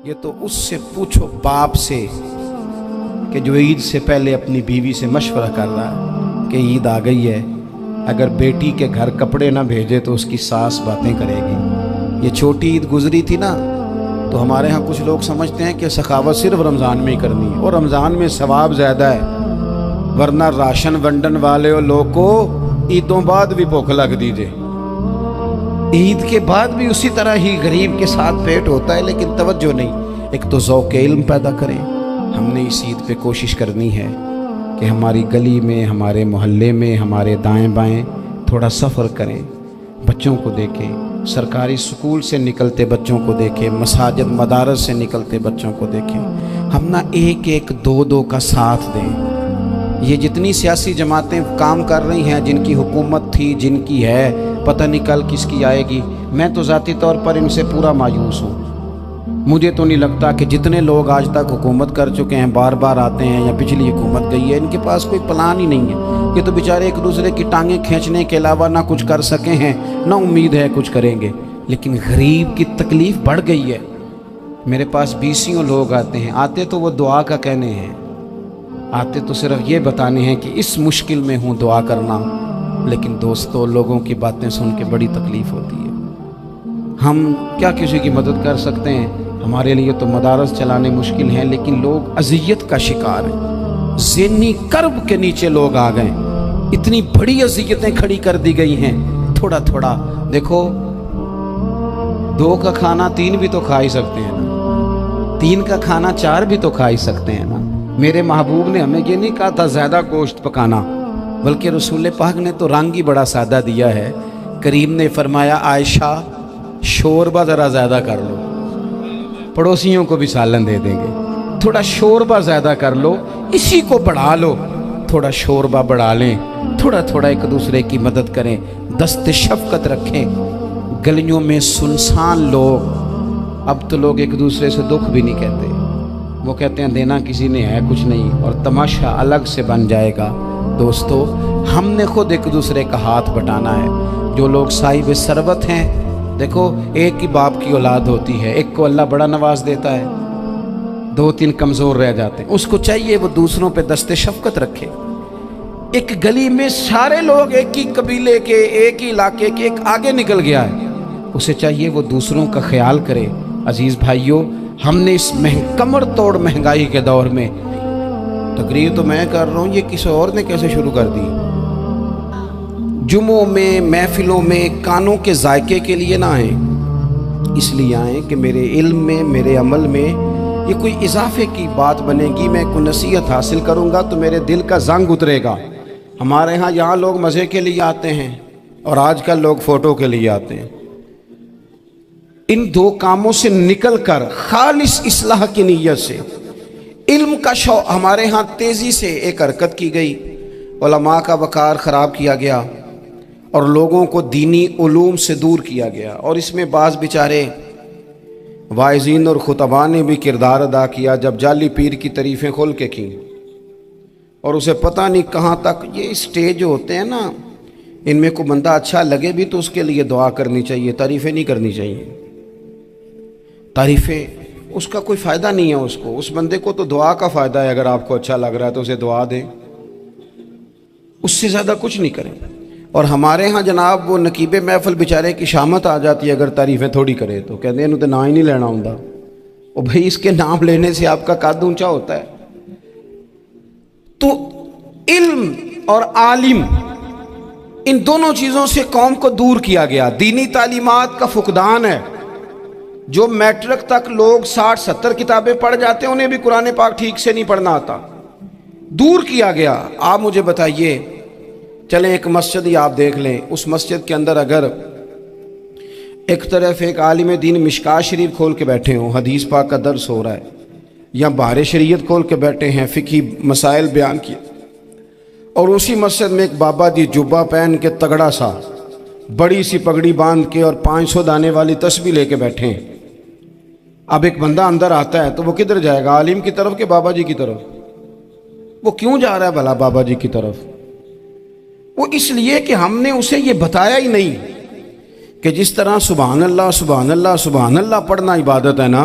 یہ تو اس سے پوچھو باپ سے کہ جو عید سے پہلے اپنی بیوی سے مشورہ کر رہا ہے کہ عید آ گئی ہے، اگر بیٹی کے گھر کپڑے نہ بھیجے تو اس کی ساس باتیں کرے گی۔ یہ چھوٹی عید گزری تھی نا، تو ہمارے ہاں کچھ لوگ سمجھتے ہیں کہ سخاوت صرف رمضان میں ہی کرنی ہے، اور رمضان میں ثواب زیادہ ہے، ورنہ راشن ونڈن والے لوگ کو عیدوں بعد بھی بھوک لگ دیجئے، عید کے بعد بھی اسی طرح ہی غریب کے ساتھ پیٹ ہوتا ہے، لیکن توجہ نہیں۔ ایک تو ذوق علم پیدا کریں۔ ہم نے اس عید پہ کوشش کرنی ہے کہ ہماری گلی میں، ہمارے محلے میں، ہمارے دائیں بائیں تھوڑا سفر کریں، بچوں کو دیکھیں، سرکاری سکول سے نکلتے بچوں کو دیکھیں، مساجد مدارس سے نکلتے بچوں کو دیکھیں۔ ہم نہ ایک ایک دو دو کا ساتھ دیں۔ یہ جتنی سیاسی جماعتیں کام کر رہی ہیں، جن کی حکومت تھی، جن کی ہے، پتہ نہیں کل کس کی آئے گی، میں تو ذاتی طور پر ان سے پورا مایوس ہوں۔ مجھے تو نہیں لگتا کہ جتنے لوگ آج تک حکومت کر چکے ہیں، بار بار آتے ہیں یا پچھلی حکومت گئی ہے، ان کے پاس کوئی پلان ہی نہیں ہے۔ یہ تو بیچارے ایک دوسرے کی ٹانگیں کھینچنے کے علاوہ نہ کچھ کر سکے ہیں، نہ امید ہے کچھ کریں گے۔ لیکن غریب کی تکلیف بڑھ گئی ہے۔ میرے پاس بیسیوں لوگ آتے ہیں، آتے تو وہ دعا کا کہنے ہیں، آتے تو صرف یہ بتانے ہیں کہ اس مشکل میں ہوں، دعا کرنا۔ لیکن دوستو، لوگوں کی باتیں سن کے بڑی تکلیف ہوتی ہے۔ ہم کیا کسی کی مدد کر سکتے ہیں؟ ہمارے لیے تو مدارس چلانے مشکل ہیں، لیکن لوگ اذیت کا شکار ہیں۔ ذہنی کرب کے نیچے لوگ آ گئے، اتنی بڑی اذیتیں کھڑی کر دی گئی ہیں۔ تھوڑا تھوڑا دیکھو، 2 کا کھانا 3 بھی تو کھا ہی سکتے ہیں نا، 3 کا کھانا 4 بھی تو کھا ہی سکتے ہیں نا۔ میرے محبوب نے ہمیں یہ نہیں کہا تھا زیادہ گوشت پکانا، بلکہ رسول پاک نے تو رنگ ہی بڑا سادہ دیا ہے۔ کریم نے فرمایا، عائشہ شوربہ ذرا زیادہ کر لو، پڑوسیوں کو بھی سالن دے دیں گے، تھوڑا شوربہ زیادہ کر لو، اسی کو بڑھا لو، تھوڑا شوربہ بڑھا لیں، تھوڑا تھوڑا ایک دوسرے کی مدد کریں، دست شفقت رکھیں۔ گلیوں میں سنسان لوگ، اب تو لوگ ایک دوسرے سے دکھ بھی نہیں کہتے، وہ کہتے ہیں دینا کسی نے ہے کچھ نہیں، اور تماشا الگ سے بن جائے گا۔ دوستو، ہم نے خود ایک دوسرے کا ہاتھ بٹانا ہے۔ جو لوگ صاحب ثروت ہیں، دیکھو ایک ہی باپ کی اولاد ہوتی ہے، ایک کو اللہ بڑا نواز دیتا ہے، 2-3 کمزور رہ جاتے ہیں، اس کو چاہیے وہ دوسروں پہ دست شفقت رکھے۔ ایک گلی میں سارے لوگ ایک ہی قبیلے کے، ایک ہی علاقے کے، ایک آگے نکل گیا ہے، اسے چاہیے وہ دوسروں کا خیال کرے۔ عزیز بھائیوں، ہم نے اس کمر توڑ مہنگائی کے دور میں، تقریر تو میں کر رہا ہوں، یہ کسی اور نے کیسے شروع کر دی؟ جمعوں میں، محفلوں میں کانوں کے ذائقے کے لیے نہ آئیں، اس لیے آئیں کہ میرے علم میں، میرے عمل میں یہ کوئی اضافے کی بات بنے گی، میں کوئی نصیحت حاصل کروں گا تو میرے دل کا زنگ اترے گا۔ ہمارے ہاں یہاں لوگ مزے کے لیے آتے ہیں، اور آج کل لوگ فوٹو کے لیے آتے ہیں۔ ان 2 کاموں سے نکل کر خالص اصلاح کی نیت سے علم کا شوق، ہمارے ہاں تیزی سے ایک حرکت کی گئی، علماء کا وقار خراب کیا گیا اور لوگوں کو دینی علوم سے دور کیا گیا، اور اس میں بعض بیچارے واعظین اور خطباء نے بھی کردار ادا کیا، جب جعلی پیر کی تعریفیں کھول کے کی، اور اسے پتہ نہیں کہاں تک۔ یہ اسٹیج ہوتے ہیں نا، ان میں کوئی بندہ اچھا لگے بھی تو اس کے لیے دعا کرنی چاہیے، تعریفیں نہیں کرنی چاہیے۔ تعریفیں اس کا کوئی فائدہ نہیں ہے، اس بندے کو تو دعا کا فائدہ ہے۔ اگر آپ کو اچھا لگ رہا ہے تو اسے دعا دیں، اس سے زیادہ کچھ نہیں کریں۔ اور ہمارے ہاں جناب وہ نقیب محفل بیچارے کی شامت آ جاتی ہے اگر تعریفیں تھوڑی کرے تو، کہتے ہیں انہوں تو نام ہی نہیں لینا ہوں، اور بھائی اس کے نام لینے سے آپ کا قد اونچا ہوتا ہے۔ تو علم اور عالم، ان دونوں چیزوں سے قوم کو دور کیا گیا۔ دینی تعلیمات کا فقدان ہے۔ جو میٹرک تک لوگ 60-70 کتابیں پڑھ جاتے ہیں، انہیں بھی قرآن پاک ٹھیک سے نہیں پڑھنا آتا، دور کیا گیا۔ آپ مجھے بتائیے، چلیں ایک مسجد ہی آپ دیکھ لیں، اس مسجد کے اندر اگر ایک طرف ایک عالم دین مشکات شریف کھول کے بیٹھے ہوں، حدیث پاک کا درس ہو رہا ہے، یا بہار شریعت کھول کے بیٹھے ہیں، فقہی مسائل بیان کیے، اور اسی مسجد میں ایک بابا جی جبہ پہن کے تگڑا سا بڑی سی پگڑی باندھ کے اور 500 دانے والی تسبیح لے کے بیٹھے ہیں، اب ایک بندہ اندر آتا ہے تو وہ کدھر جائے گا؟ عالم کی طرف کہ بابا جی کی طرف؟ وہ کیوں جا رہا ہے بھلا بابا جی کی طرف؟ وہ اس لیے کہ ہم نے اسے یہ بتایا ہی نہیں کہ جس طرح سبحان اللہ سبحان اللہ سبحان اللہ پڑھنا عبادت ہے نا،